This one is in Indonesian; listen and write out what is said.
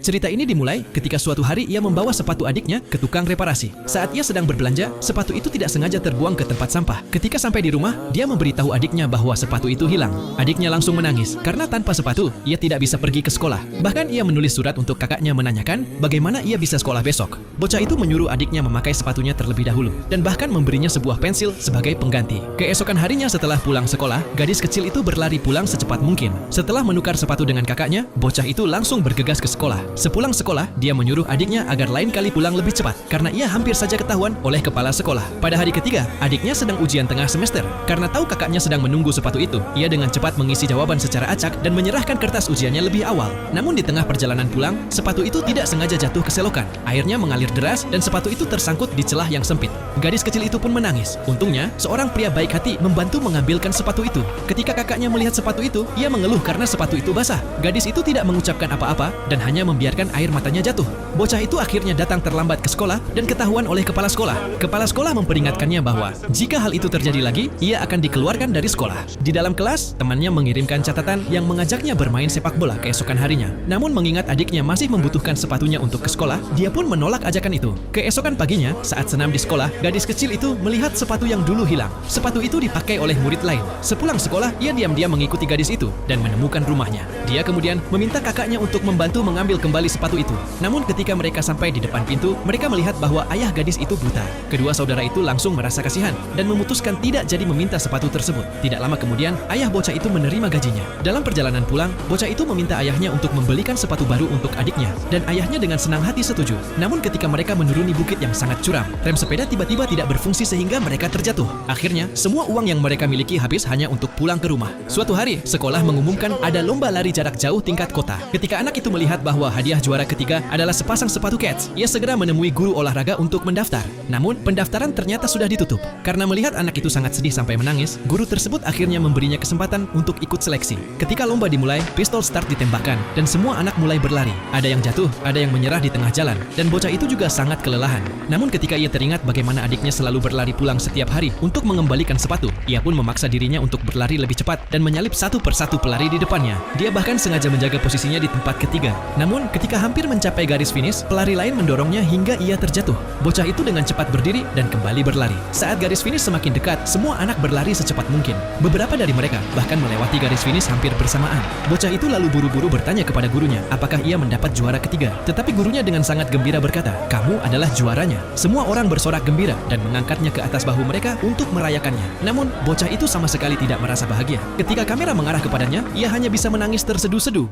Cerita ini dimulai ketika suatu hari ia membawa sepatu adiknya ke tukang reparasi. Saat ia sedang berbelanja, sepatu itu tidak sengaja terbuang ke tempat sampah. Ketika sampai di rumah, dia memberitahu adiknya bahwa sepatu itu hilang. Adiknya langsung menangis karena tanpa sepatu, ia tidak bisa pergi ke sekolah. Bahkan ia menulis surat untuk kakaknya menanyakan bagaimana ia bisa sekolah besok. Bocah itu menyuruh adiknya memakai sepatunya terlebih dahulu dan bahkan memberinya sebuah pensil sebagai pengganti. Keesokan harinya setelah pulang sekolah, gadis kecil itu berlari pulang secepat mungkin. Setelah menukar sepatu dengan kakaknya, bocah itu langsung bergegas ke sekolah. Sepulang sekolah, dia menyuruh adiknya agar lain kali pulang lebih cepat karena ia hampir saja ketahuan oleh kepala sekolah. Pada hari ketiga, adiknya sedang ujian tengah semester. Karena tahu kakaknya sedang menunggu sepatu itu, ia dengan cepat mengisi jawaban secara acak dan menyerahkan kertas ujiannya lebih awal. Namun di tengah perjalanan pulang, sepatu itu tidak sengaja jatuh ke selokan. Airnya mengalir deras dan sepatu itu tersangkut di celah yang sempit. Gadis kecil itu pun menangis. Untungnya, seorang pria baik hati membantu mengambilkan sepatu itu. Ketika kakaknya melihat sepatu itu, ia mengeluh karena sepatu itu basah. Gadis itu tidak mengucapkan apa-apa dan hanya membiarkan air matanya jatuh. Bocah itu akhirnya datang terlambat ke sekolah dan ketahuan oleh kepala sekolah. Kepala sekolah memperingatkannya bahwa jika hal itu terjadi lagi, ia akan dikeluarkan dari sekolah. Di dalam kelas, temannya mengirimkan catatan yang mengajaknya bermain sepak bola keesokan harinya. Namun mengingat adiknya masih membutuhkan sepatunya untuk ke sekolah, dia pun menolak ajakan itu. Keesokan paginya, saat senam di sekolah, gadis kecil itu melihat sepatu yang dulu hilang. Sepatu itu dipakai oleh murid lain. Sepulang sekolah, ia diam-diam mengikuti gadis itu dan menemukan rumahnya. Dia kemudian meminta kakaknya untuk membantu mengambil kembali sepatu itu. Namun ketika mereka sampai di depan pintu, mereka melihat bahwa ayah gadis itu buta. Kedua saudara itu langsung merasa kasihan dan memutuskan tidak jadi meminta sepatu tersebut. Tidak lama kemudian, ayah bocah itu menerima gajinya. Dalam perjalanan pulang, bocah itu meminta ayahnya untuk membelikan sepatu baru untuk adiknya, dan ayahnya dengan senang hati setuju. Namun ketika mereka menuruni bukit yang sangat curam, rem sepeda tiba-tiba tidak berfungsi sehingga mereka terjatuh. Akhirnya, semua uang yang mereka miliki habis hanya untuk pulang ke rumah. Suatu hari, sekolah mengumumkan ada lomba lari jarak jauh tingkat kota. Ketika anak itu melihat bahwa hadiah juara ketiga adalah sepasang sepatu Keds, ia segera menemui guru olahraga untuk mendaftar. Namun, pendaftaran ternyata sudah ditutup. Karena melihat anak itu sangat sedih sampai menangis, guru tersebut akhirnya memberinya kesempatan untuk ikut seleksi. Ketika lomba dimulai, pistol start ditembakkan, dan semua anak mulai berlari. Ada yang jatuh, ada yang menyerah di tengah jalan, dan bocah itu juga sangat kelelahan. Namun ketika ia teringat bagaimana adiknya selalu berlari pulang setiap hari untuk mengembalikan sepatu, ia pun memaksa dirinya untuk berlari lebih cepat dan menyalip satu persatu pelari di depannya. Dia bahkan sengaja menjaga posisinya di tempat ketiga. Namun ketika hampir mencapai garis finish, pelari lain mendorongnya hingga ia terjatuh. Bocah itu dengan cepat berdiri dan kembali berlari. Saat garis finish semakin dekat, semua anak berlari secepat mungkin. Beberapa dari mereka bahkan melewati garis finish hampir bersamaan. Bocah itu lalu buru-buru bertanya kepada gurunya apakah ia mendapat juara ketiga. Tetapi gurunya dengan sangat gembira berkata, "Kamu adalah juaranya." Semua orang bersorak gembira dan mengangkatnya ke atas bahu mereka untuk merayakannya. Namun, bocah itu sama sekali tidak merasa bahagia. Ketika kamera mengarah kepadanya, ia hanya bisa menangis terseduh-seduh.